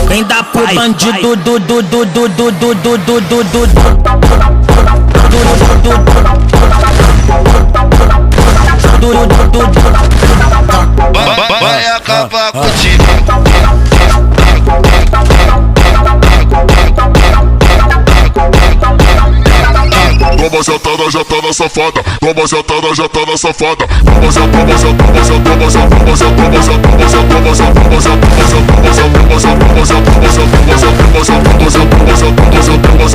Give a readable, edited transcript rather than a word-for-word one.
Vem dar pro bandido vai acabar contigo. Toma jatada, jatada safada. Toma jatada, jatada safada. Toma jatada, jatada, jatada, jatada, jatada, jatada, jatada, jatada, jatada, jatada, jatada, jatada, jatada, jatada, jatada, jatada, jatada, jatada, jatada,